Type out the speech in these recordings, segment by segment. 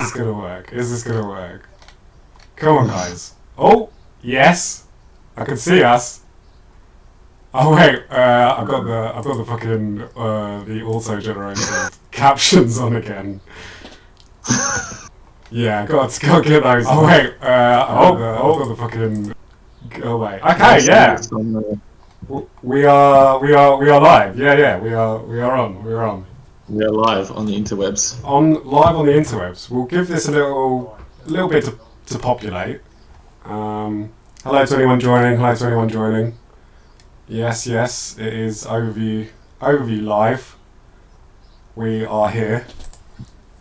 this gonna work? Is this gonna work? Come on, guys. Oh, yes. I can see us. Oh wait, I've got the fucking the auto generated captions on again. Yeah, got to get those. Oh wait, I've got the fucking. Oh wait. Okay, yeah. We are live. Yeah. We are on. We're on. We are live on the interwebs. Live on the interwebs. We'll give this a little bit to populate. Hello to anyone joining. Yes, it is overview live. We are here.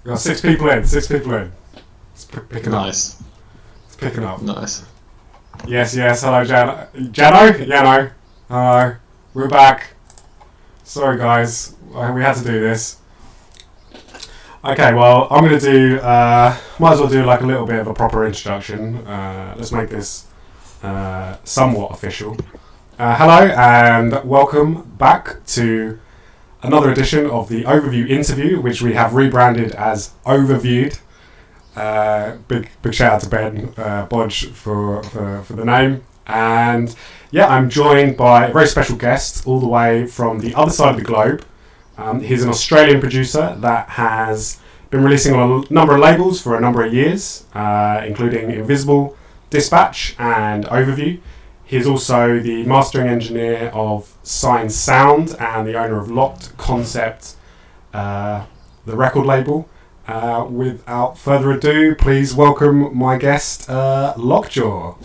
We got 6 people in. It's picking up. Nice. It's picking up. Nice. Yes. Hello, Jano. Hello. We're back. Sorry, guys. We had to do this. Okay, well, I'm going to do... might as well do like a little bit of a proper introduction. Let's make this somewhat official. Hello, and welcome back to another edition of the Overview interview, which we have rebranded as Overviewed. Big shout out to Ben Bodge for the name. And yeah, I'm joined by a very special guest all the way from the other side of the globe. He's an Australian producer that has been releasing on a number of labels for a number of years, including Invisible, Dispatch, and Overview. He's also the mastering engineer of Sine Sound and the owner of Locked Concept, the record label. Without further ado, please welcome my guest, Lockjaw.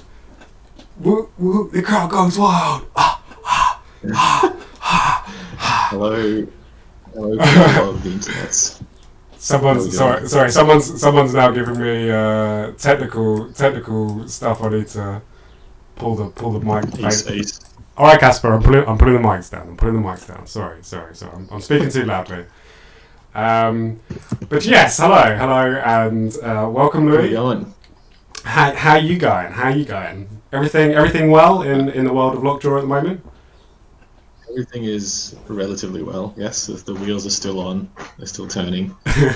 Woo, woo, the crowd goes wild. Hello people of the internet. Someone's now giving me technical stuff. I need to pull the mic. East. All right, Casper, I'm putting the mics down. Sorry. I'm speaking too loudly. But yes, hello, and welcome, Louis. How you going? How you going? Everything well in the world of Lockjaw at the moment? Everything is relatively well. Yes, the wheels are still on. They're still turning. Yeah,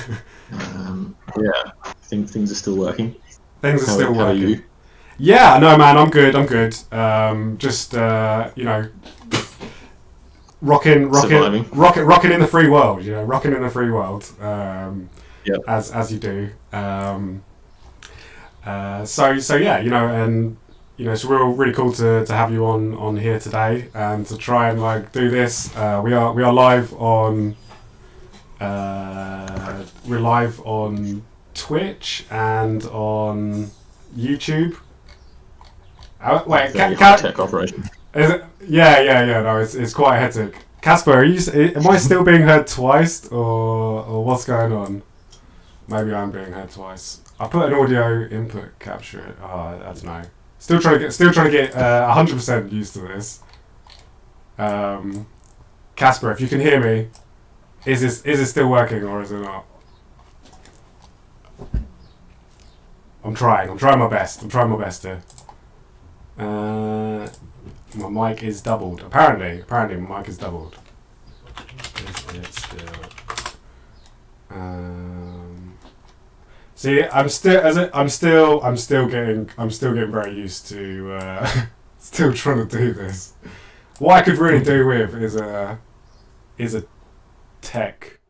I think things are still working. Things are still working. How are you? Yeah, no, man, I'm good. Just rocking in the free world. Rocking in the free world. Yep. As you do. So yeah, and so we're all really cool to have you on here today and to try and like do this. We are live on Twitch and on YouTube. Wait, tech operation. Is it? Yeah. No, it's quite hectic. Casper, am I still being heard twice, or what's going on? Maybe I'm being heard twice. I put an audio input capture. I don't know. Still trying to get 100% used to this. Casper, if you can hear me, is it still working or is it not? I'm trying my best here. My mic is doubled. Apparently my mic is doubled. Is it still? See, I'm still getting very used to still trying to do this. What I could really do with is a tech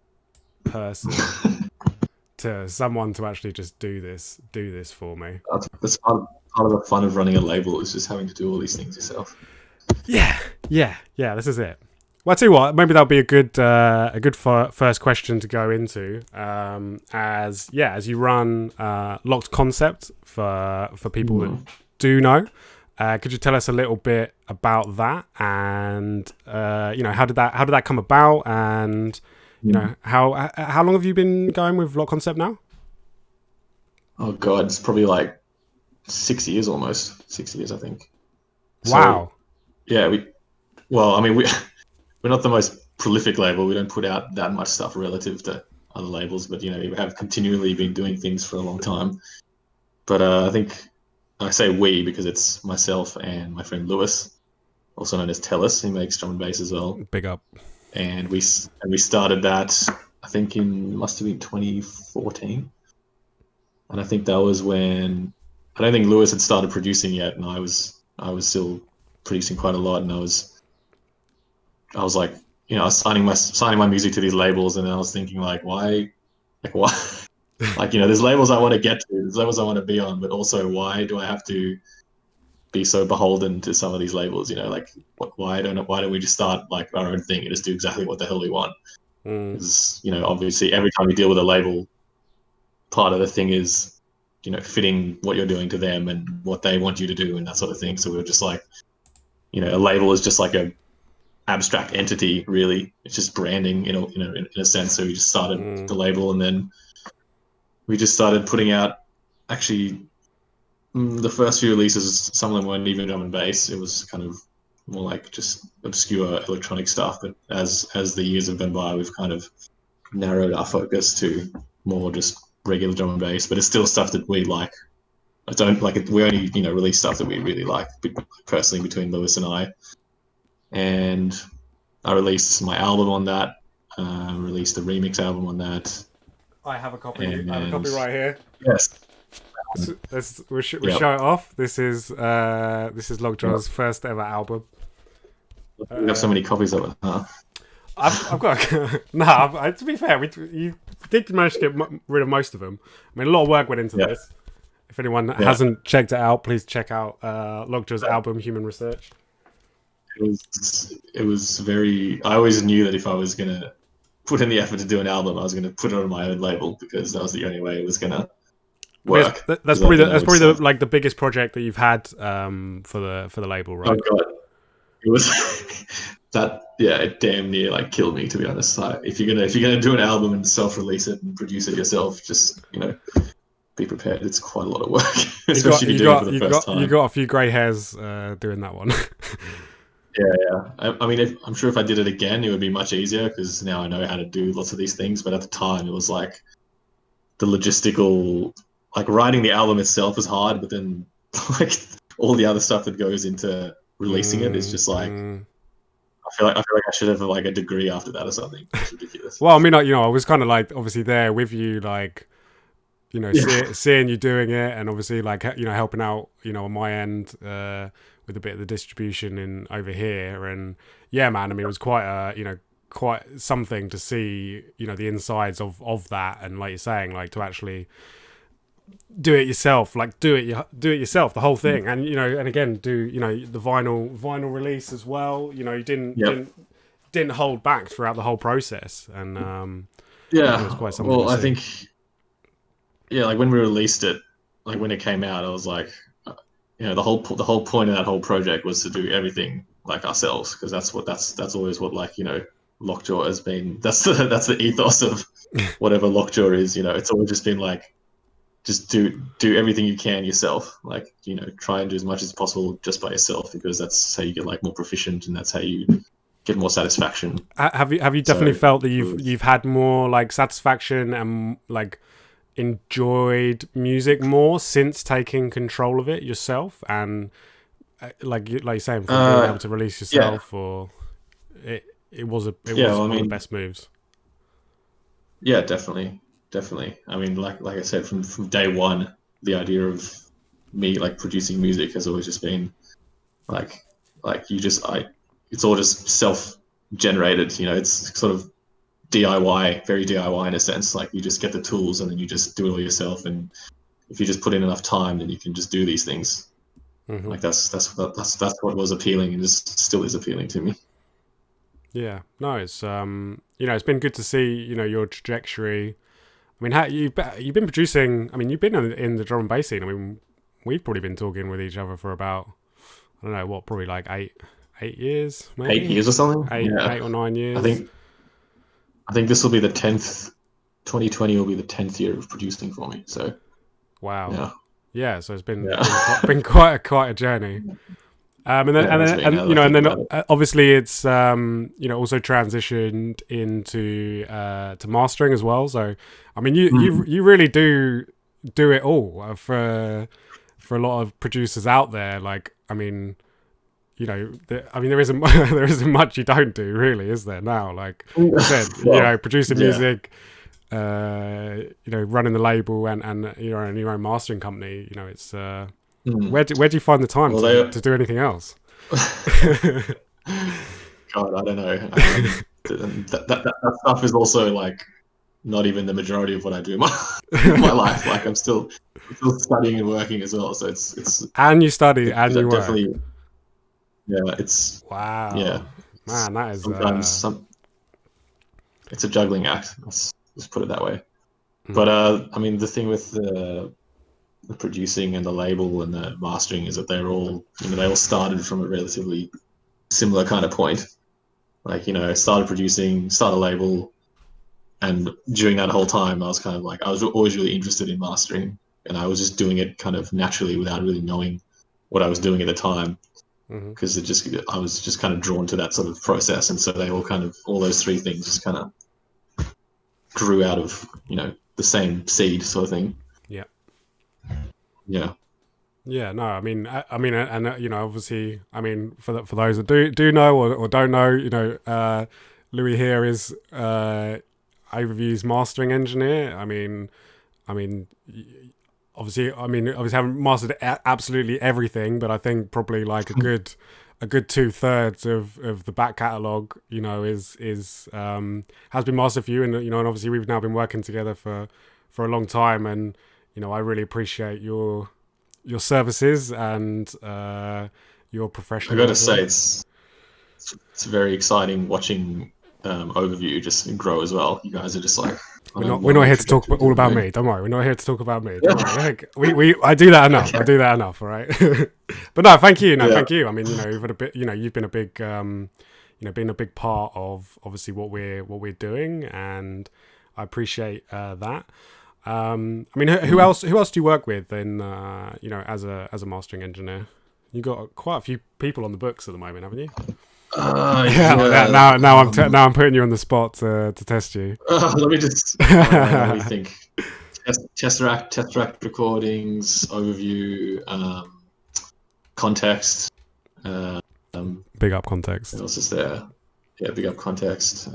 person someone to actually just do this for me. That's part of the fun of running a label is just having to do all these things yourself. Yeah. This is it. Well, I tell you what, maybe that'll be a good first question to go into. As you run Locked Concept for people that do know, could you tell us a little bit about that and how did that come about and how long have you been going with Locked Concept now? Oh god, it's probably like 6 years almost. 6 years, I think. Wow. So, yeah, we're not the most prolific label. We don't put out that much stuff relative to other labels, but we have continually been doing things for a long time. But I think I say we because it's myself and my friend Lewis, also known as Tellus. He makes drum and bass as well. Big up. And we started that I think must have been 2014. and I think that was when I don't think Lewis had started producing yet, and I was still producing quite a lot, and I was like, I was signing my music to these labels, and then I was thinking like, why, like, there's labels I want to get to, there's labels I want to be on, but also why do I have to be so beholden to some of these labels? Like, why don't we just start like our own thing and just do exactly what the hell we want? Because obviously every time you deal with a label, part of the thing is fitting what you're doing to them and what they want you to do and that sort of thing. So we were just like, a label is just like a abstract entity, really. It's just branding, in a sense. So we just started the label, and then we just started putting out. Actually, the first few releases, some of them weren't even drum and bass. It was kind of more like just obscure electronic stuff. But as the years have gone by, we've kind of narrowed our focus to more just regular drum and bass. But it's still stuff that we like. I don't like it. We only release stuff that we really like personally between Lewis and I. And I released my album on that. Released a remix album on that. I have a copy. I have a copy right here. Yes. We'll show it off. This is Lockjaw's first ever album. You have so many copies of it, huh? I've got to be fair, you did manage to get rid of most of them. I mean, a lot of work went into this. If anyone hasn't checked it out, please check out Lockjaw's album, Human Research. It was very. I always knew that if I was gonna put in the effort to do an album, I was gonna put it on my own label, because that was the only way it was gonna work. That's probably the biggest project that you've had for the label, right? Oh god, it was that. Yeah, it damn near like killed me, to be honest. Like, if you're gonna do an album and self-release it and produce it yourself, just be prepared. It's quite a lot of work, especially if you're doing it for the first time. You got a few grey hairs doing that one. Yeah. I mean, I'm sure if I did it again, it would be much easier, because now I know how to do lots of these things. But at the time, it was like the logistical, like writing the album itself was hard, but then like all the other stuff that goes into releasing it is just like, I feel like I should have like a degree after that or something. It's ridiculous. Well, I mean, I was kind of like obviously there with you, like seeing you doing it, and obviously like helping out on my end with a bit of the distribution in over here. And yeah, man, I mean, it was quite quite something to see the insides of that, and like you're saying, like to actually do it yourself, like do it yourself, the whole thing. And and again do the vinyl release as well. You didn't hold back throughout the whole process. And it was quite something. Well, I think like when we released it, like when it came out, I was like, the whole point of that whole project was to do everything like ourselves, because that's always what like Lockjaw has been. That's the ethos of whatever Lockjaw is. It's always just been like, just do everything you can yourself. Like try and do as much as possible just by yourself, because that's how you get like more proficient, and that's how you get more satisfaction. Have you definitely felt that you've had more like satisfaction and like enjoyed music more since taking control of it yourself, and like you're saying, from being able to release yourself, or it was one of the best moves? Yeah, definitely. I mean, like I said, from day one, the idea of me like producing music has always just been like it's all just self-generated. It's sort of DIY, very DIY in a sense. Like you just get the tools and then you just do it all yourself. And if you just put in enough time, then you can just do these things. Mm-hmm. Like that's what was appealing, and just still is appealing to me. Yeah, no, it's it's been good to see your trajectory. I mean, you've been producing. I mean, you've been in the drum and bass scene. I mean, we've probably been talking with each other for about, I don't know what, probably like eight years, maybe 8 years or something. 8 or 9 years. I think this will be the 10th. 2020 will be the 10th year of producing for me. So, wow, yeah. So it's been quite a journey. And then obviously it's also transitioned into to mastering as well. So I mean, you really do it all for a lot of producers out there. Like, I mean, there isn't much you don't do, really, is there now? Like I said, producing music, running the label and your own mastering company, it's Mm. where do you find the time Well, to do anything else? God, I don't know. That stuff is also like not even the majority of what I do in my life. Like I'm still studying and working as well. So it's And you study and you work. definitely, yeah. It's Wow, yeah. man, that is Sometimes it's a juggling act. Let's put it that way. But mm, I mean, the thing with the producing and the label and the mastering is that they all started from a relatively similar kind of point. Like, I started producing, started a label, and during that whole time, I was kind of like, I was always really interested in mastering, and I was just doing it kind of naturally without really knowing what I was doing at the time, hmm because I was just kind of drawn to that sort of process, and so all those three things just kind of grew out of the same seed sort of thing. yeah. Yeah. Yeah, no, and obviously, for those that do know or don't know, Louis here is Overview's mastering engineer. I mean, obviously, haven't mastered absolutely everything, but I think probably like a good 2/3 of the back catalog, is has been mastered for you, and and obviously we've now been working together for a long time, and I really appreciate your services and your I got to say, professionalism. it's very exciting watching Overview just grow as well. You guys are just like on We're a not we're not long here to talk trajectory to all the about moon. me. Don't worry. We're not here to talk about me. Don't Yeah. worry. Like, we I do that enough. I Okay. do that enough. All right. But no, thank you. No, Yeah. thank you. I mean, you've had a bit. You've been a big. Been a big part of obviously what we're doing, and I appreciate that. Mm. Who else do you work with? In as a mastering engineer, you got quite a few people on the books at the moment, haven't you? Yeah, like that. Yeah. Now I'm putting you on the spot to test you. Let me think. Tesseract recordings, overview, context. Uh, Big up what context. else is there? Yeah, big up context.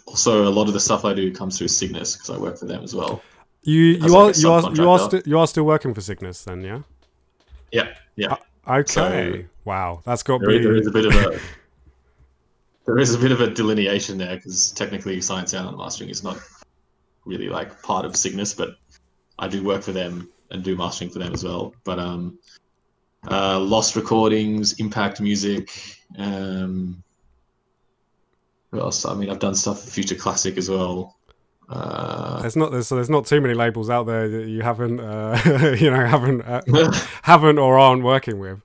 Also, a lot of the stuff I do comes through Cygnus because I work for them as well as like a subcontractor. You are still working for Cygnus then, yeah? Yeah, yeah. So Okay. Wow, that's got to there be. is a bit of a delineation there because technically science sound mastering is not really like part of Cygnus, but I do work for them and do mastering for them as well. But Lost Recordings, Impact Music. What else? I mean, I've done stuff for Future Classic as well. There's not too many labels out there that you haven't haven't or aren't working with.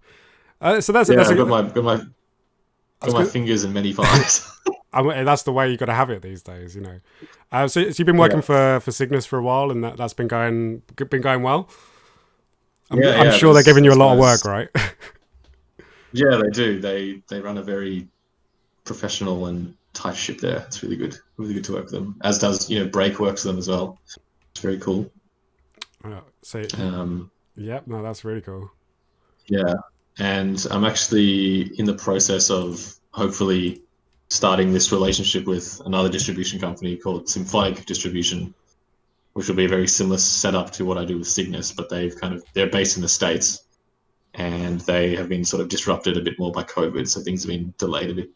So Yeah, that's I've got a got that's my good. fingers in many pies. That's the way you got to have it these days, So you've been working Yeah, for Cygnus for a while, and that's been going well. I'm yeah. sure they're giving you a Those lot of work, guys. right? Yeah, they do. They run a very professional and tight ship there. It's really good to work with them. As does Break works with them as well. It's very cool. So Um, yeah, no, that's really cool. yeah, and I'm actually in the process of hopefully starting this relationship with another distribution company called Symphonic Distribution, which will be a very similar setup to what I do with Cygnus, but they're based in the States and they have been sort of disrupted a bit more by COVID, so things have been delayed a bit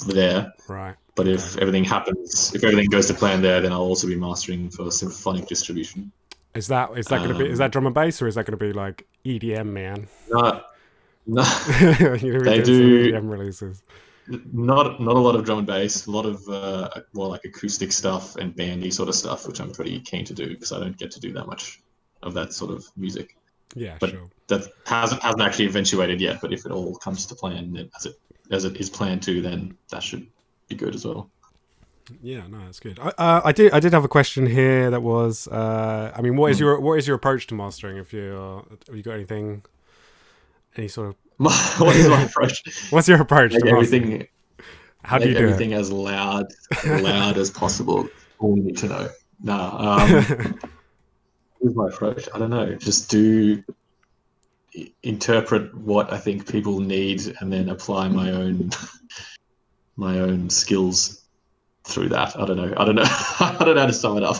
there. Right. But Okay. if everything goes to plan there, then I'll also be mastering for Symphonic Distribution. Is that going to be, is that Um, drum and bass, or is that going to be like EDM, man? no, no, You're going to be they doing some do EDM releases. not a lot of drum and bass, a lot of more like acoustic stuff and bandy sort of stuff, which I'm pretty keen to do because I don't get to do that much of that sort of music. Yeah, But sure. that hasn't actually eventuated yet. But if it all comes to plan, then as it is planned to, then that should be good as well. Yeah, no, that's good. I did have a question here that was, Hmm. what is your approach to mastering? Have you got any sort of, What is my approach? what's your approach to Make mastering? everything How do you do as loud as possible. All we need to know. No, it? what is my approach? I don't know. Just do interpret what I think people need, and then apply my own skills through that. I don't know. I don't know. I don't know how to sum it up.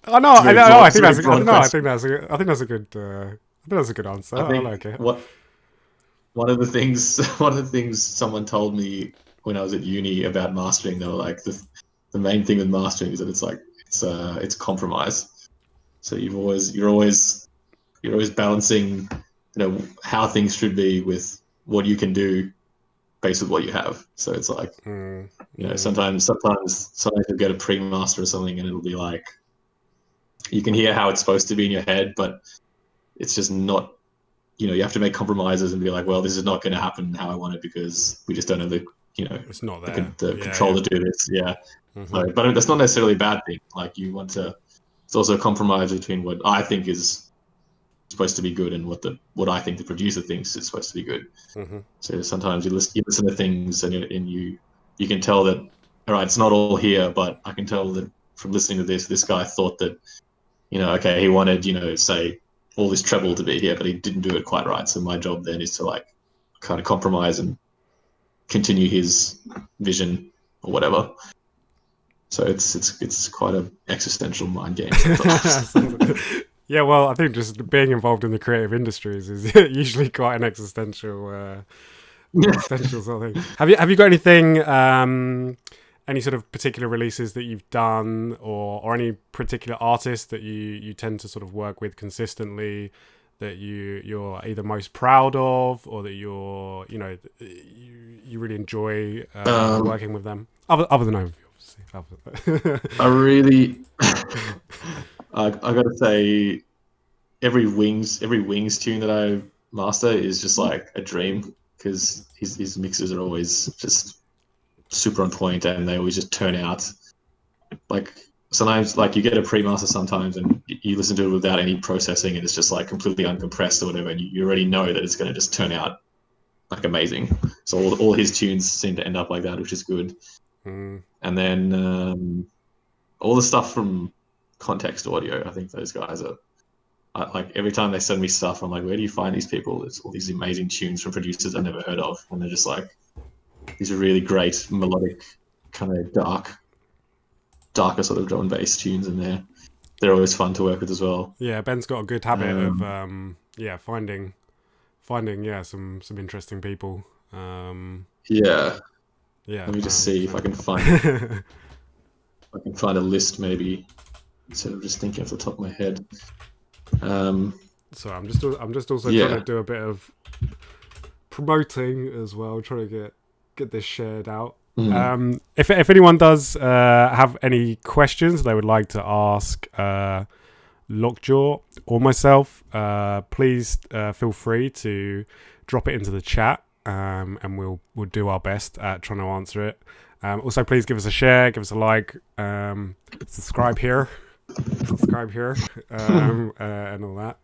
Oh no, It's a very I broad- think it's a very broad I question. think that's a good answer. I I think like it. one of the things one of the things someone told me when I was at uni about mastering, they were like the main thing with mastering is that it's compromise. So you're always balancing, how things should be with what you can do based with what you have. So it's like, Mm, sometimes you'll get a pre-master or something and it'll be like you can hear how it's supposed to be in your head, but it's just not. You have to make compromises and be like, well, this is not going to happen how I want it because we just don't have it's not there. the Yeah, control yeah. to do this. Yeah. Mm-hmm. So, but that's not necessarily a bad thing. Like you want to. It's also a compromise between what I think is supposed to be good and what I think the producer thinks is supposed to be good. Mm-hmm. So sometimes you listen to things and you can tell that, all right, it's not all here, but I can tell that from listening to this guy thought that, okay, he wanted, say all this treble to be here, but he didn't do it quite right. So my job then is to like kind of compromise and continue his vision or whatever. So it's quite an existential mind game sometimes. Yeah, well, I think just being involved in the creative industries is usually quite an existential sort of thing. Have you got anything, any sort of particular releases that you've done, or any particular artist that you tend to sort of work with consistently, that you're either most proud of, or that you really enjoy working with them, other than overview, obviously. I really, I gotta say, every wings tune that I master is just like a dream because his mixes are always just super on point and they always just turn out like. Sometimes, like, you get a pre-master sometimes and you listen to it without any processing and it's just like completely uncompressed or whatever, and you already know that it's going to just turn out like amazing. So all his tunes seem to end up like that, which is good. And then all the stuff from Context Audio, I think those guys are like, every time they send me stuff, I'm like, where do you find these people? It's all these amazing tunes from producers I've never heard of, and they're just like these are really great melodic, kind of darker sort of drum and bass tunes in there. They're always fun to work with as well. Yeah, Ben's got a good habit of finding some interesting people. Yeah. Yeah. Let me just see if I can find a list maybe instead of just thinking off the top of my head. So I'm just also trying to do a bit of promoting as well, trying to get this shared out. If anyone does have any questions they would like to ask Lockjaw or myself, please feel free to drop it into the chat, and we'll do our best at trying to answer it. Also, please give us a share, give us a like, subscribe here, and all that.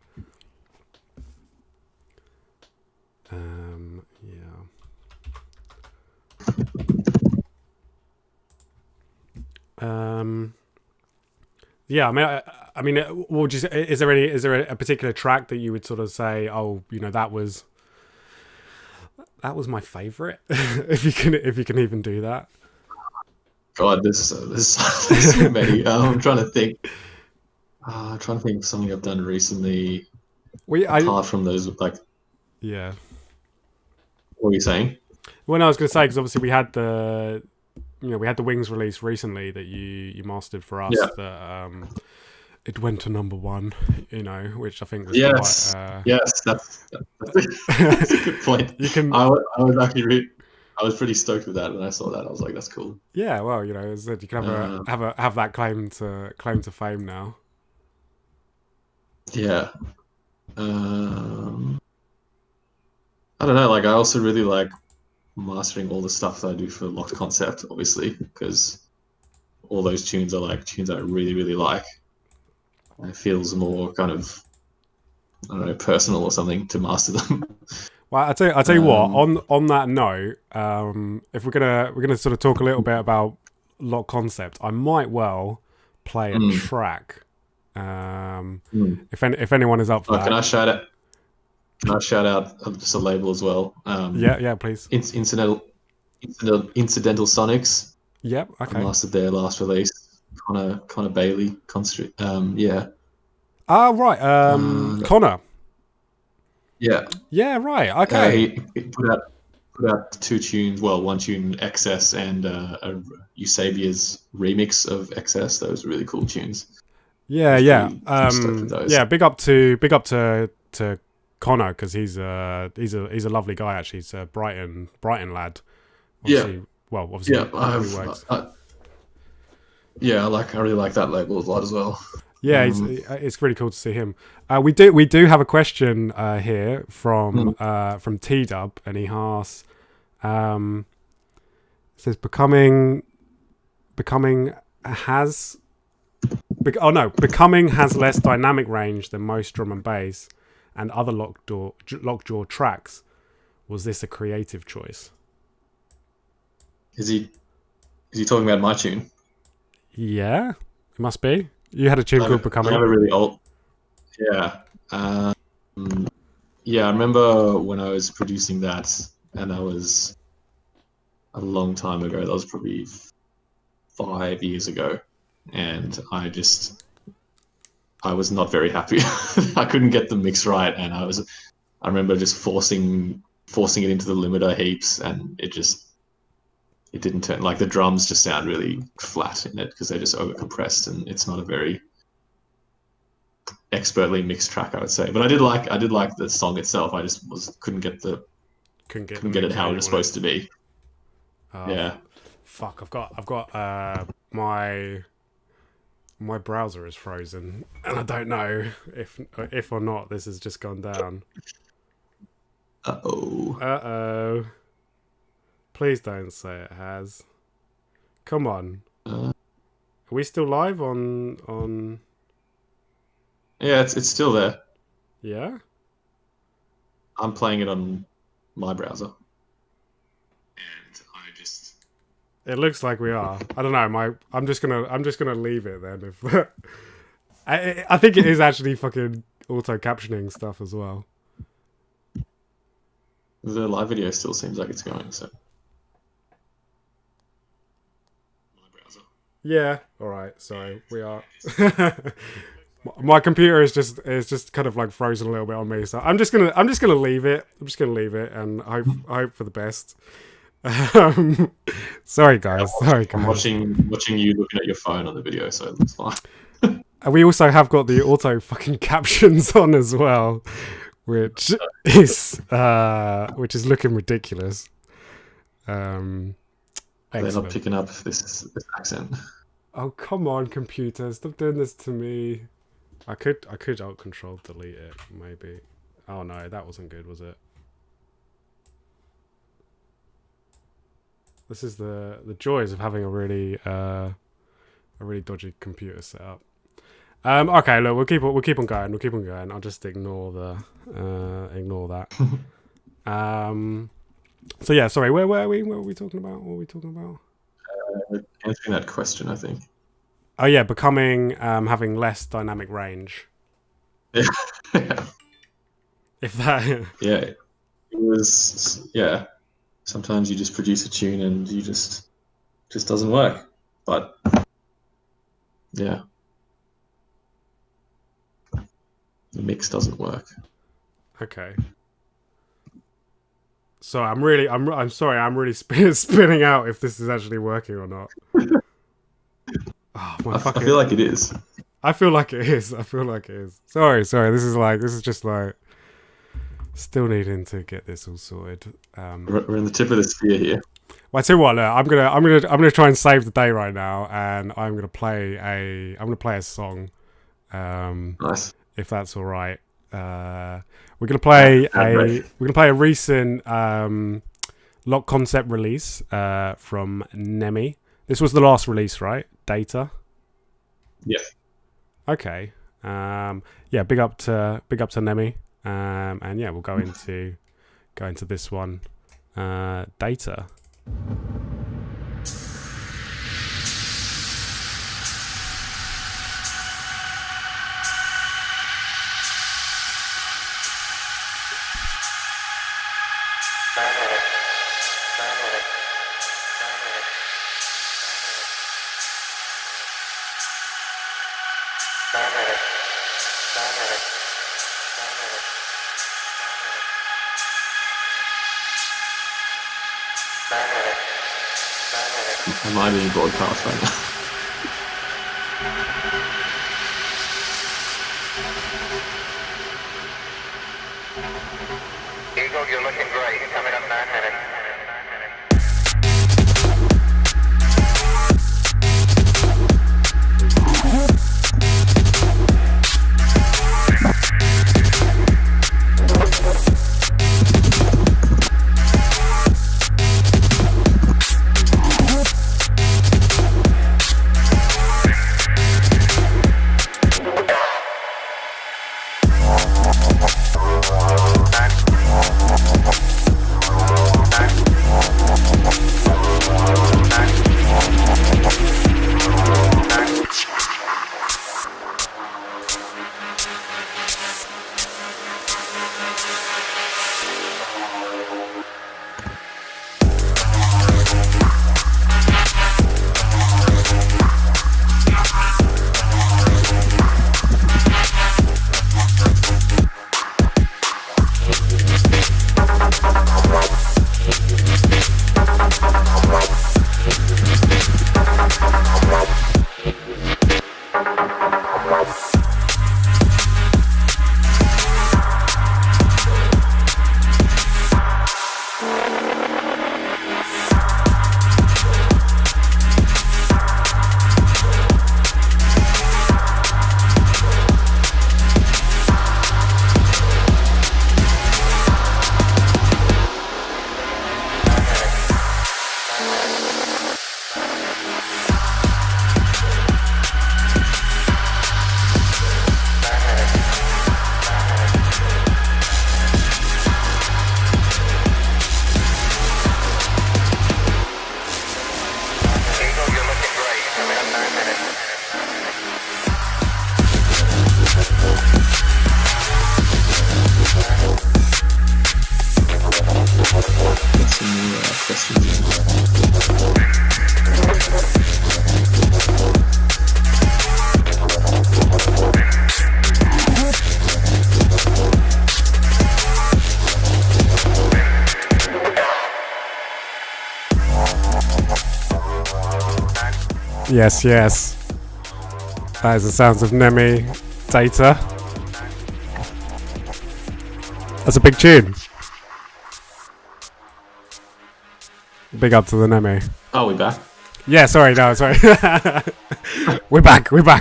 Yeah. I mean, what would you say? Is there a particular track that you would sort of say, oh, that was my favorite? if you can even do that. God, there's so many. I'm trying to think. I'm trying to think of something I've done recently. Apart from those, like. Yeah. What were you saying? Well, no, I was going to say, because obviously we had the Wings release recently that you mastered for us. Yeah. That it went to number 1, which I think was yes, that's a good point. I was actually I was pretty stoked with that when I saw that. I was like, that's cool. Yeah, well, as I said, you can have that claim to fame now. Yeah. I don't know. Like, I also really like mastering all the stuff that I do for Locked Concept, obviously, because all those tunes are like tunes I really, really like. It feels more kind of, I don't know, personal or something to master them. Well, I'll tell you what. On that note, if we're gonna sort of talk a little bit about Locked Concept, I might well play a track. If anyone is up for that. Can I shout out just a label as well? Yeah, please. Incidental Sonics. Yep. I Okay. mastered their last release. Connor Bailey. Yeah. Ah, right. Uh, Connor. yeah. Yeah. Right. Okay. He put out two tunes. Well, one tune, Excess, and a Eusabia's remix of Excess. Those were really cool tunes. I Yeah. was Yeah. pretty stoked with those. Yeah. Big up to Connor, because he's a lovely guy actually. He's a Brighton lad. Yeah, Obviously, well, obviously yeah. he probably works. Yeah, I really like that label a lot as well. Yeah, Um, it's really cool to see him. We do have a question here hmm. from T Dub, and he asks, um, it says becoming has becoming has less dynamic range than most drum and bass and other Lockjaw tracks. Was this a creative choice? Is he talking about my tune? Yeah, it must be. You had a tune called I have Becoming. a really old. Yeah. Yeah, I remember when I was producing that, and that was a long time ago. That was probably 5 years ago, and I was not very happy. I couldn't get the mix right, and I remember just forcing it into the limiter heaps, and it didn't turn, like, the drums just sound really flat in it because they're just over compressed, and it's not a very expertly mixed track, I would say. But I did like the song itself. I just was Couldn't get the couldn't get it mix how how it you was wanted. supposed to be. Yeah. Fuck, I've got my browser is frozen, and I don't know if or not this has just gone down. Uh-oh. Uh-oh. Please don't say it has. Come on. Uh, Are we still live on yeah, it's still there. yeah? I'm playing it on my browser. And I just It looks like we are. I don't know. I'm just gonna leave it then. If I think it is actually fucking auto captioning stuff as well. the live video still seems like it's going, so my browser. Yeah. All right. Sorry. We are. My computer is just kind of like frozen a little bit on me, so I'm just gonna leave it. I'm just gonna leave it and hope for the best. Um, sorry guys. Sorry I'm guys. watching you looking at your phone on the video, so it looks fine. And we also have got the auto fucking captions on as well, which is looking ridiculous. They're not Excellent. picking up this accent. Oh come on, computer! Stop doing this to me. I could alt control delete it maybe. Oh no, that wasn't good, was it? This is the joys of having a really dodgy computer setup. Okay, look, we'll keep on going. We'll keep on going. I'll just ignore that. So yeah, sorry. Where were we? What were we talking about? What were we talking about? Answering that question, I think. Oh yeah, becoming having less dynamic range. Yeah. If that. Yeah. It was, yeah. Sometimes you just produce a tune and you just doesn't work. But yeah, the mix doesn't work. Okay. So I'm sorry. I'm really spinning out if this is actually working or not. Oh my I fucking. feel like it is. I feel like it is. I feel like it is. Sorry. This is just like still needing to get this all sorted. We're in the tip of the spear here. Well, I tell you what, look, I'm gonna try and save the day right now, and I'm gonna play a song, Nice. if that's all right. We're gonna play a recent Lock Concept release from Nemi. This was the last release, right? Data. Yeah. Okay. Yeah. Big up to Nemi. And yeah, we'll go into this one. Data. Am I being broadcast right now? Eagle, you're looking great. Coming up 9 minutes. Yes, yes. That is the sounds of Nemi Data. That's a big tune. Big up to the Nemi. Oh, we back? Yeah, sorry, no, sorry. We're back. Okay.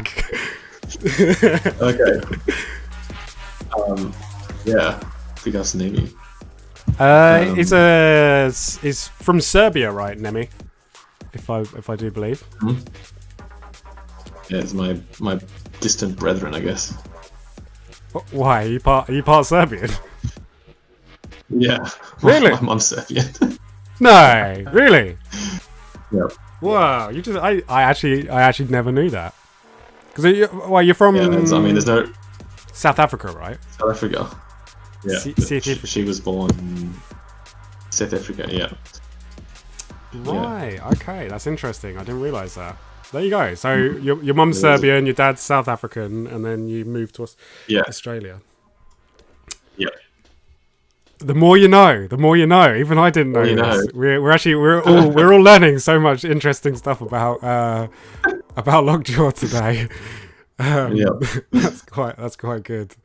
Yeah, big up to Nemi. It's from Serbia, right, Nemi? If I do believe. Mm-hmm. Yeah, it's my distant brethren, I guess. Why? Are you part Serbian? Yeah. Really? My mum's Serbian. No, really? Yeah. Wow, you just I actually never knew that. Because you're from Yeah, there's no South Africa, right? South Africa. Yeah. She was born in South Africa, yeah. Right, yeah. Okay, that's interesting. I didn't realise that. There you go. So your mum's Serbian, your dad's South African, and then you moved to Australia. Yeah. The more you know. Even I didn't know this. We're all learning so much interesting stuff about Lockjaw today. That's quite good.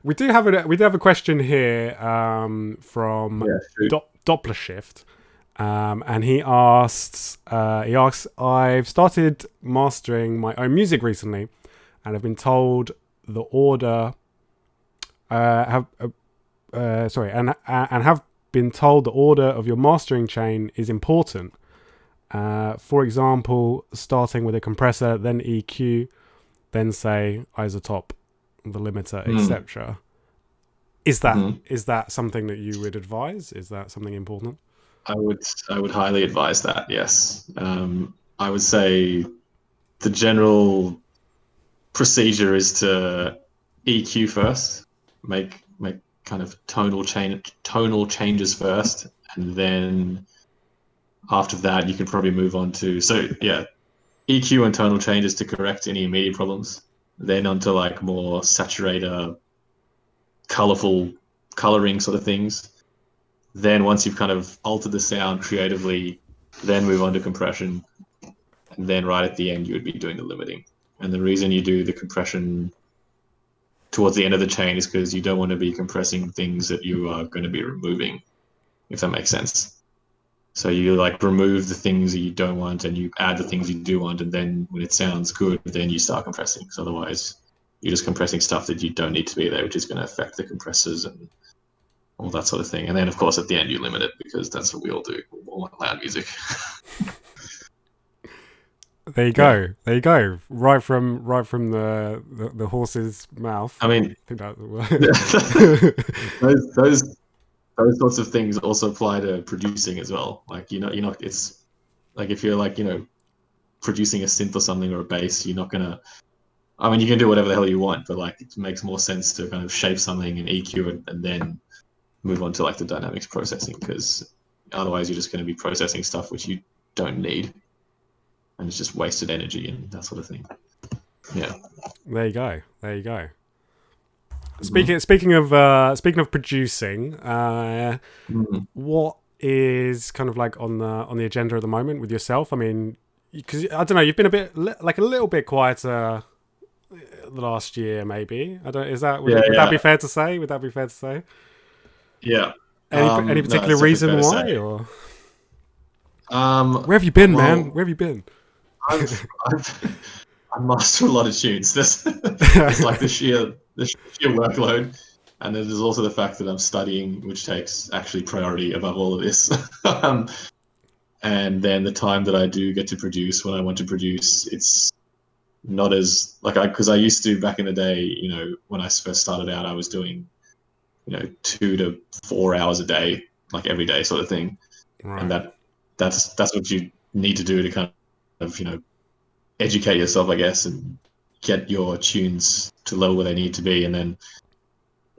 We do have a question here from Doppler Shift. And he asks, I've started mastering my own music recently, and I've been told the order, have been told the order of your mastering chain is important. For example, starting with a compressor, then EQ, then say isotope, the limiter, etc. Is that something that you would advise? Is that something important? I would highly advise that. Yes, I would say the general procedure is to EQ first, make kind of tonal changes first, and then after that you can probably move on to EQ and tonal changes to correct any immediate problems. Then onto like more saturator, colorful coloring sort of things. Then once you've kind of altered the sound creatively, then move on to compression. And then right at the end, you would be doing the limiting. And the reason you do the compression towards the end of the chain is because you don't want to be compressing things that you are going to be removing, if that makes sense. So you like remove the things that you don't want and you add the things you do want, and then when it sounds good, then you start compressing. Because otherwise, you're just compressing stuff that you don't need to be there, which is going to affect the compressors and all that sort of thing. And then, of course, at the end, you limit it because that's what we all do. We all want loud music. There you go. Yeah. There you go. Right from the horse's mouth. I mean, I think that those sorts of things also apply to producing as well. Like you're not. It's like if you're like producing a synth or something or a bass, you're not gonna. I mean, you can do whatever the hell you want, but like it makes more sense to kind of shape something and EQ it, and then move on to like the dynamics processing, because otherwise you're just going to be processing stuff which you don't need, and it's just wasted energy and that sort of thing. Yeah. There you go. There you go. Speaking of producing, what is kind of like on the agenda at the moment with yourself? I mean, because I don't know, you've been a little bit quieter the last year, maybe. I don't. Would that be fair to say? Would that be fair to say? Yeah. Any particular reason why, or? Where have you been, man? Where have you been? I've mastered a lot of tunes. It's like the sheer workload, and then there's also the fact that I'm studying, which takes actually priority above all of this. And then the time that I do get to produce, when I want to produce, it's not as like because I used to back in the day. When I first started out, I was doing 2 to 4 hours a day, like every day, sort of thing. Right. And that's what you need to do to kind of educate yourself, I guess, and get your tunes to the level where they need to be. And then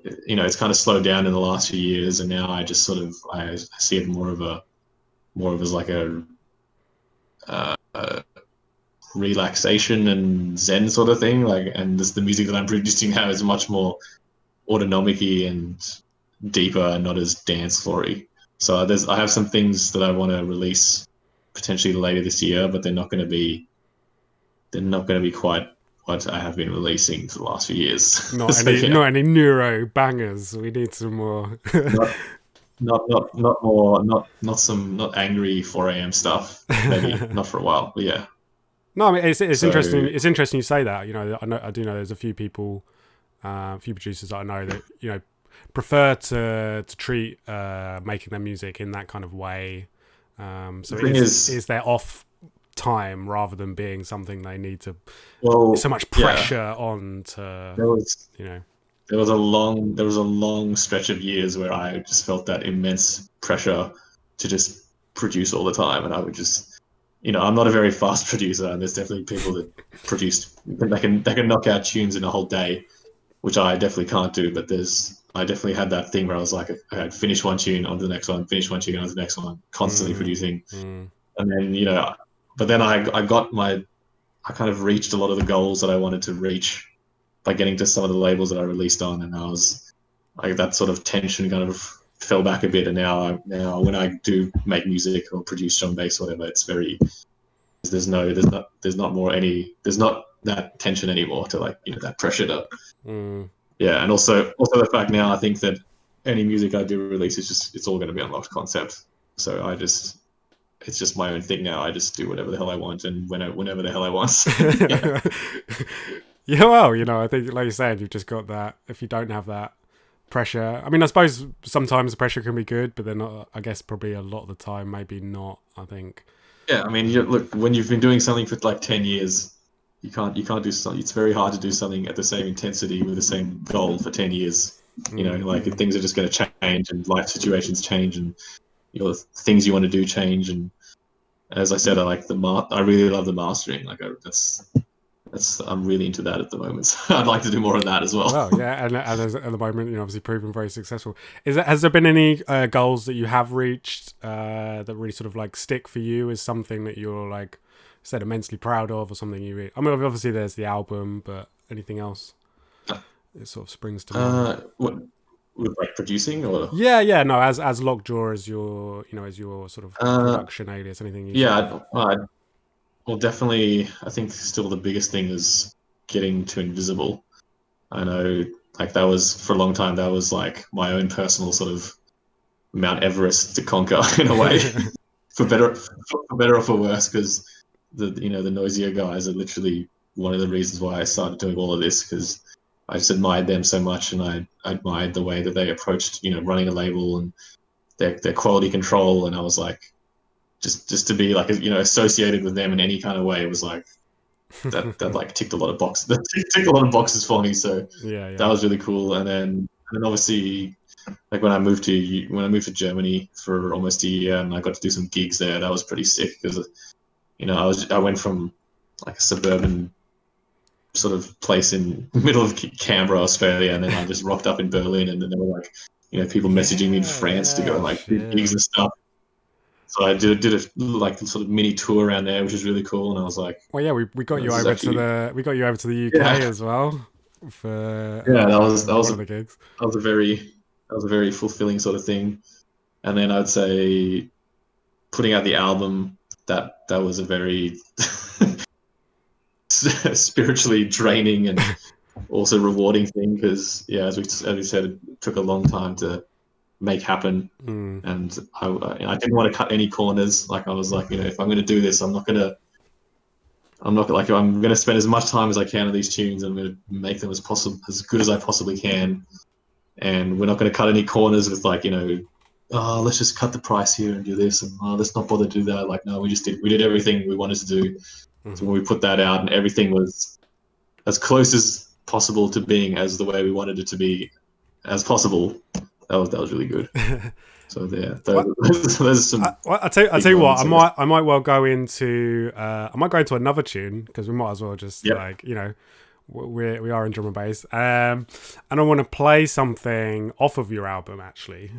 it's kind of slowed down in the last few years, and now I just sort of I see it more of as like a relaxation and zen sort of thing. Like, and the music that I'm producing now is much more autonomic-y and deeper and not as dance floor-y. So I have some things that I want to release potentially later this year, but they're not going to be quite what I have been releasing for the last few years. Not any neuro bangers. We need some more. not angry 4 a.m. stuff. Maybe not for a while, but yeah. No, I mean it's interesting. It's interesting you say that. I do know there's a few people, a few producers that I know that prefer to treat making their music in that kind of way. So it is their off time rather than being something they need to. Well, so much pressure on to. There was a long stretch of years where I just felt that immense pressure to just produce all the time, and I would just. I'm not a very fast producer, and there's definitely people that produce. They can knock out tunes in a whole day, which I definitely can't do. But I definitely had that thing where I was like, I had finished one tune onto the next one, finish one tune onto the next one, constantly producing. And then but then I kind of reached a lot of the goals that I wanted to reach by getting to some of the labels that I released on, and I was like that sort of tension kind of fell back a bit, and now when I do make music or produce drum bass or whatever, it's very there's not that tension anymore to that pressure to and also the fact now I think that any music I do release it's all going to be unlocked concept, so it's just my own thing now. I just do whatever the hell I want and whenever the hell I want. Yeah, well, I think like you said, you've just got that. If you don't have that pressure, I mean, I suppose sometimes the pressure can be good, but then I guess probably a lot of the time maybe not. I think. Yeah, I mean, look, when you've been doing something for like 10 years, you can't do something. It's very hard to do something at the same intensity with the same goal for 10 years. Things are just going to change, and life situations change, and things you want to do change. And as I said, I really love the mastering. I'm really into that at the moment. I'd like to do more of that as well. Well, yeah, and at the moment, obviously proven very successful. Has there been any goals that you have reached that really sort of like stick for you as something that you're like said immensely proud of, or something you? I mean, obviously there's the album, but anything else? It sort of springs to mind. What with like producing or? Yeah, no, as Lockjaw, as your, as your sort of production alias, anything you? Yeah, well, definitely. I think still the biggest thing is getting to Invisible. I know, like that was for a long time. That was like my own personal sort of Mount Everest to conquer in a way, for better or for worse. Because the noisier guys are literally one of the reasons why I started doing all of this, because I just admired them so much, and I admired the way that they approached running a label and their quality control, and I was like, just to be like associated with them in any kind of way was like that like ticked a lot of boxes. That ticked a lot of boxes for me. So yeah, that was really cool. And then obviously, like when I moved to Germany for almost a year, and I got to do some gigs there, that was pretty sick because I went from like a suburban sort of place in the middle of Canberra, Australia, and then I just rocked up in Berlin, and then there were like people messaging me in France to go like do gigs and stuff. So I did a like sort of mini tour around there, which was really cool. And I was like, well, yeah, we got you over to the UK as well. For that was one of the gigs. That was a very fulfilling sort of thing. And then I'd say putting out the album, that was a very spiritually draining and also rewarding thing, because as we said, it took a long time to make happen. And I didn't want to cut any corners. Like I was like, if I'm going to do this, I'm going to spend as much time as I can on these tunes, and I'm going to make them as good as I possibly can. And we're not going to cut any corners with like, let's just cut the price here and do this, and let's not bother to do that. Like, no, we did everything we wanted to do. So when we put that out, and everything was as close as possible to being as the way we wanted it to be as possible, that was really good. So yeah, there's some. I'll tell you what. I might well go into. I might go into another tune, because we might as well just we are in drum and bass. And I want to play something off of your album actually.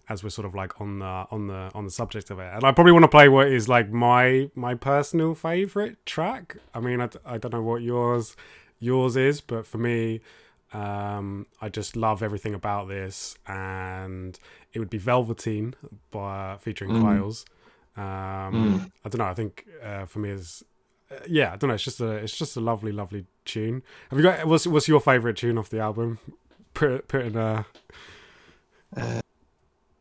As we're sort of like on the subject of it, and I probably want to play what is like my personal favorite track. I mean, I don't know what yours is, but for me, I just love everything about this, and it would be Velveteen featuring Quails. I don't know. I think for me is I don't know. It's just a lovely tune. Have you got what's your favorite tune off the album? Put in a.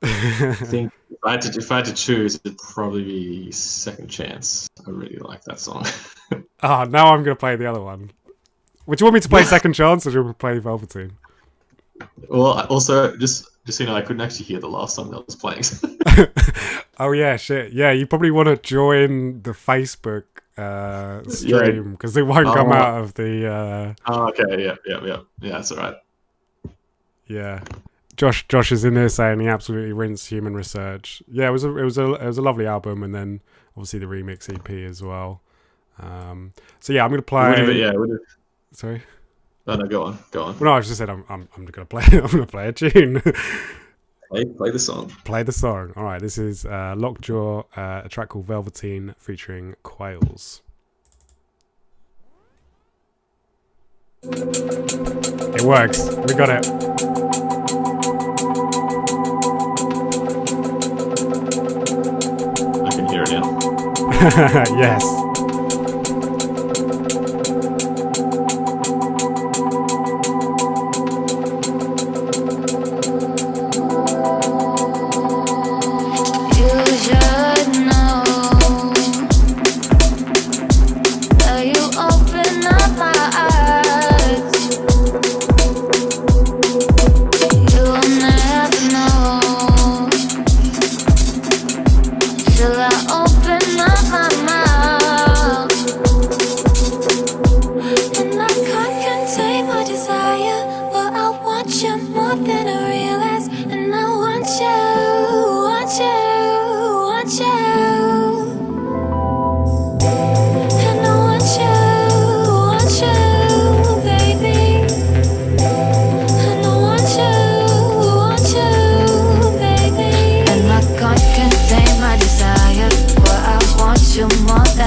I think if I had to choose, it'd probably be Second Chance. I really like that song. Now I'm gonna play the other one. Would you want me to play Second Chance, or do you want to play Velveteen? Well, also just I couldn't actually hear the last song that I was playing. Oh yeah, shit. Yeah, you probably want to join the Facebook stream, because it won't come out of the. Oh, okay. Yeah. That's all right. Yeah. Josh is in there saying he absolutely rinsed Human Research. Yeah, it was a lovely album, and then obviously the remix EP as well. So yeah, I'm gonna play. Sorry. No, go on. Well, no, I just said I'm gonna play. I'm gonna play a tune. Play the song. Play the song. All right, this is Lockjaw, a track called Velveteen featuring Quails. It works. We got it. Yes. You more than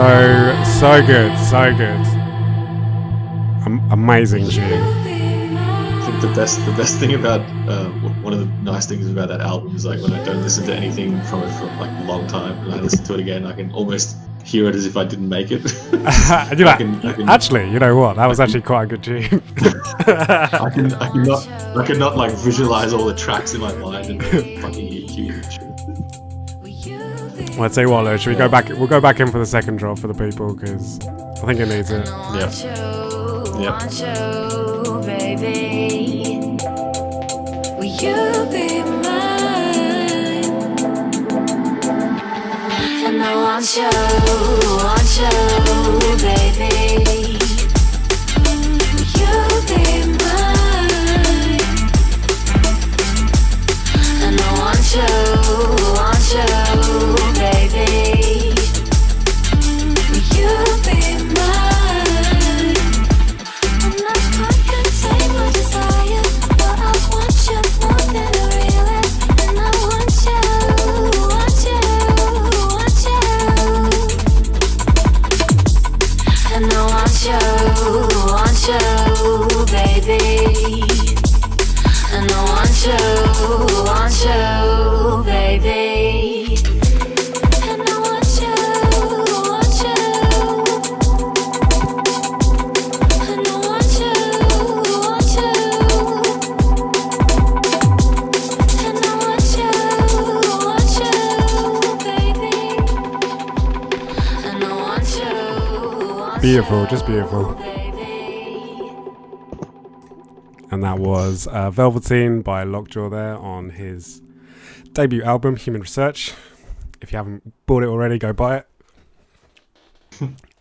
So good, so good. Amazing tune. I think the best thing about one of the nice things about that album is like when I don't listen to anything from it for like a long time and I listen to it again, I can almost hear it as if I didn't make it. And you're actually, you know what? That was actually quite a good tune. I cannot like visualize all the tracks in my mind and fucking EQ. Well, I'll tell you what, Lou, should we go back? We'll go back in for the second drop for the people because I think it needs it. Yep. Baby, will you be mine? And I want you, baby. Will you be mine? And I want you, baby. Will you be mine? I'm not gonna take my desire, but I want you more than I realize. And I want you, and I want you, baby. And I want you, baby. And I want you. And I want you. And I want you, baby. And I want you. Beautiful, just beautiful. Baby. And that was Velveteen by Lockjaw there on his debut album, Human Research. If you haven't bought it already, go buy it.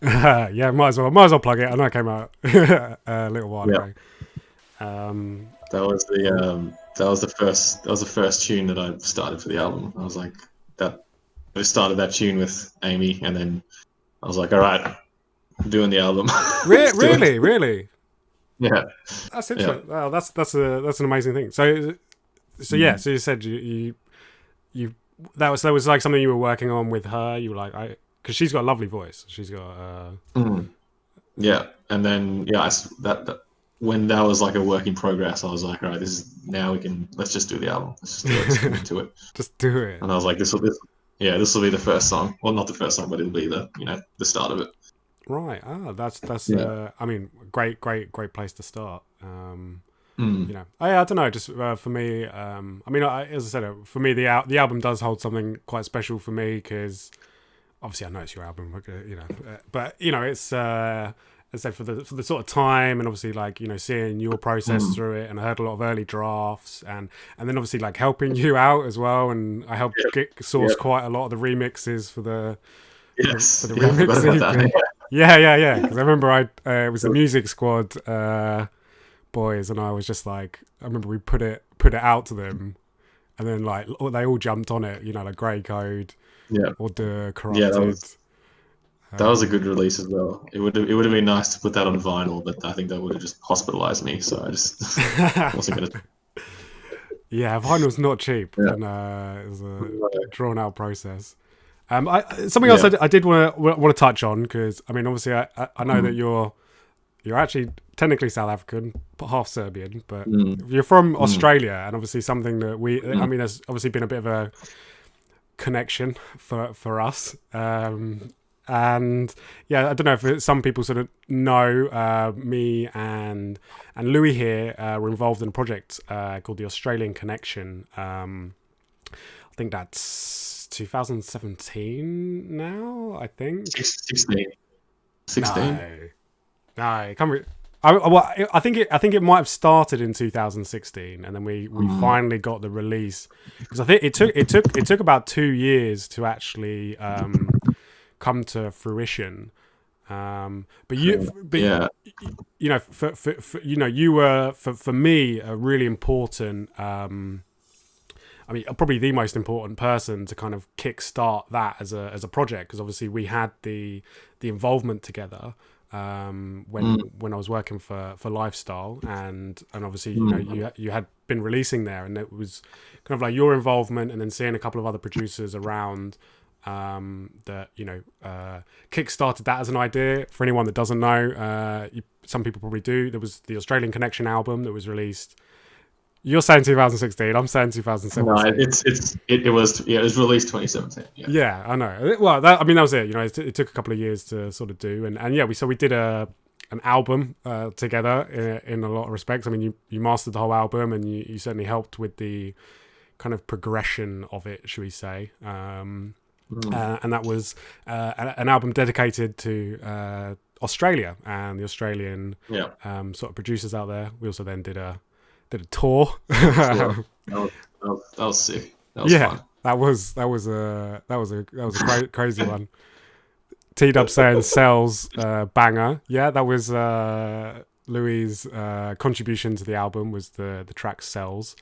Yeah, might as well plug it. I know it came out a little while ago. That was the first tune that I started for the album. I was like that. I started that tune with Amy, and then I was like, all right, I'm doing the album. Really? Yeah. That's interesting. Yeah. Wow, that's an amazing thing. So yeah. So you said you that was like something you were working on with her. You were like, because she's got a lovely voice. She's got yeah. And then that when that was like a work in progress, I was like, all right, let's just do the album. Let's just do it. Let's commit to it. Just do it. And I was like, this will be the first song. Well, not the first song, but it'll be the start of it. Right. That's I mean, great place to start. You know, I don't know. Just for me, I mean, as I said, for me, the album does hold something quite special for me because obviously I know it's your album, but you know, it's as I said for the sort of time and obviously like seeing your process through it, and I heard a lot of early drafts and then obviously like helping you out as well, and I helped source quite a lot of the remixes for the remix EP. Yeah. Because I remember it was the Music Squad boys, and I was just like, I remember we put it out to them, and then like they all jumped on it, like Grey Code, or the Corrupted. That was a good release as well. It would have been nice to put that on vinyl, but I think that would have just hospitalized me, so I just wasn't gonna. Yeah, vinyl's not cheap, and it was a drawn out process. Something else I did want to touch on, because I mean, obviously, I know that you're actually technically South African, but half Serbian, but you're from Australia, and obviously something that I mean, there's obviously been a bit of a connection for us, and yeah, I don't know if some people sort of know me and Louis here were involved in a project called the Australian Connection. I think that's 2017 now, I think. 16. No, it can't be. I think it might have started in 2016, and then we finally got the release, because I think it took about 2 years to actually come to fruition. But you know, you were for me a really important. I mean, probably the most important person to kind of kickstart that as a project, because obviously we had the involvement together when I was working for Lifestyle, and obviously you had been releasing there, and it was kind of like your involvement, and then seeing a couple of other producers around that kickstarted that as an idea. For anyone that doesn't know, some people probably do. There was the Australian Connection album that was released. You're saying 2016. I'm saying 2017. No, it was released 2017. Yeah, I know. Well, that was it. It took a couple of years to sort of do, and yeah, we did an album together in a lot of respects. I mean, you mastered the whole album, and you certainly helped with the kind of progression of it, should we say? And that was an album dedicated to Australia and the Australian sort of producers out there. We also then did a tour. that was sick. That was fun. that was a crazy one. T-Dub saying Cells banger. Yeah, that was Louis' contribution to the album was the track Cells,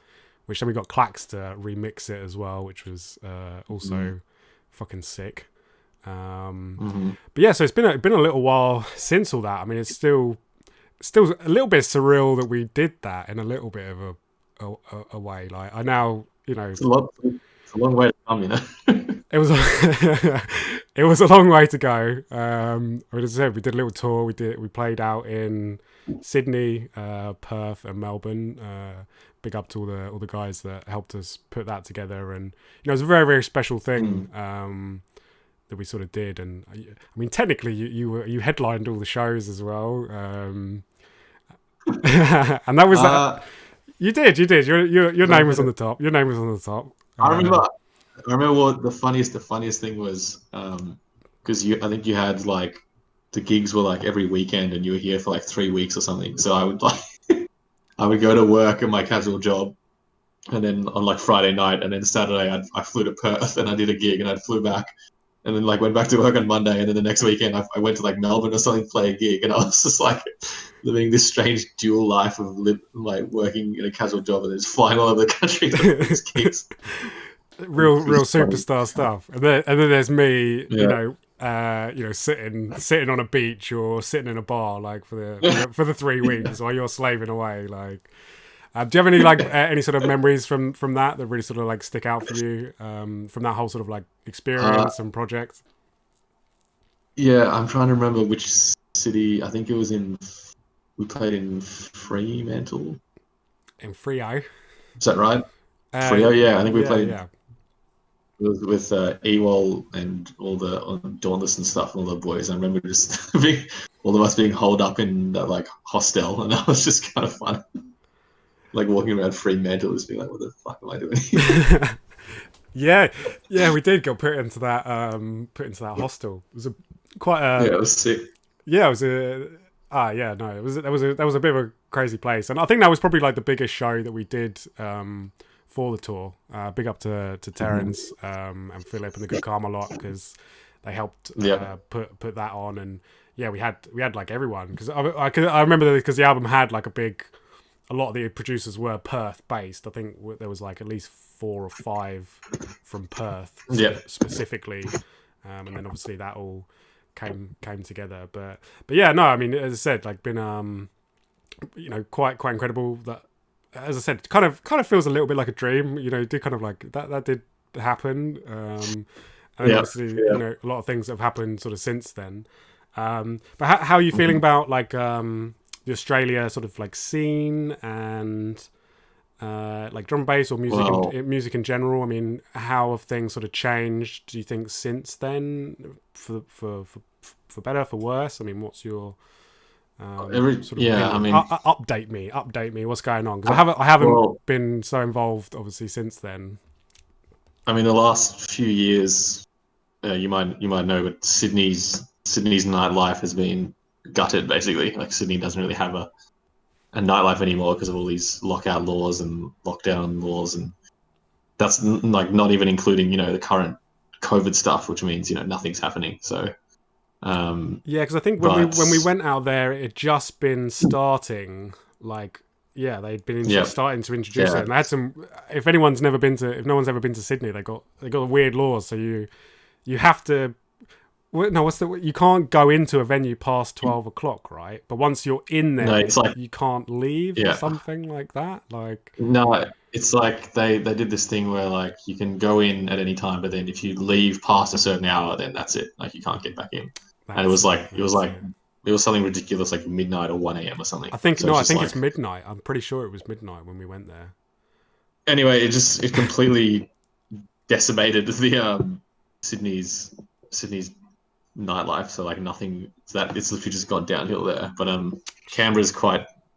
which then we got Clax to remix it as well, which was also fucking sick. But yeah, so it's been a little while since all that. I mean, it's still a little bit surreal that we did that in a little bit of a way. Like I now, it's a long way to come, It was it was a long way to go. As I said, we did a little tour. We played out in Sydney, Perth, and Melbourne. Big up to all the guys that helped us put that together, and it was a very, very special thing that we sort of did. And I mean, technically, you headlined all the shows as well, and that was you did. Your name was on the top. Your name was on the top. I remember what the funniest thing was, because I think you had like the gigs were like every weekend, and you were here for like 3 weeks or something. So I would go to work at my casual job, and then on like Friday night, and then Saturday I flew to Perth and I did a gig, and I flew back, and then like went back to work on Monday, and then the next weekend I went to like Melbourne or something to play a gig, and I was just like living this strange dual life of like working in a casual job and then just flying all over the country to these gigs. Real superstar stuff, and then there's me, sitting on a beach or sitting in a bar like for the 3 weeks while you're slaving away. Like, do you have any any sort of memories from that really sort of like stick out for you from that whole sort of like experience and project? Yeah, I'm trying to remember which city. I think it was we played in Fremantle. In Freo. Is that right? Freo, yeah. I think we played. Yeah. With Ewol and all the Dauntless and stuff, and all the boys. I remember just all of us being holed up in that like hostel, and that was just kind of fun. Like walking around Fremantle, just being like, "What the fuck am I doing here?" yeah, we did get put into that hostel. It was it was sick. Yeah, it was that was a bit of a crazy place, and I think that was probably like the biggest show that we did. For the tour, big up to Terence and Philip and the Good Karma lot, because they helped put that on, and yeah, we had like everyone, because I remember because the album had like a lot of the producers were Perth based. I think there was like at least 4 or 5 from Perth specifically, and then obviously that all came together. But yeah, no, I mean, as I said, like been quite incredible that. As I said, kind of feels a little bit like a dream. Did kind of like that did happen. And obviously, a lot of things have happened sort of since then. But how are you feeling about like the Australia sort of like scene and like drum and bass or music in general? I mean, how have things sort of changed? Do you think since then for better, for worse? I mean, what's your update me what's going on, because I haven't been so involved obviously since then. I mean, the last few years you might know, but Sydney's nightlife has been gutted basically. Like Sydney doesn't really have a nightlife anymore because of all these lockout laws and lockdown laws, and that's like not even including the current COVID stuff, which means nothing's happening. So because I think when we went out there, it had just been starting. Like, they'd been starting to introduce it, and they had some. If no one's ever been to Sydney, they got weird laws. So you have to. No, you can't go into a venue past 12 o'clock, right? But once you're in there, it's like, you can't leave or something like that. Like, no, it's like they did this thing where like you can go in at any time, but then if you leave past a certain hour, then that's it. Like you can't get back in. And it was like it was something ridiculous, like midnight or 1 a.m. or something. I think So I it's just think like, it's midnight. I'm pretty sure it was midnight when we went there. anyway, it completely decimated the Sydney's nightlife. So like nothing that it's literally just gone downhill there. But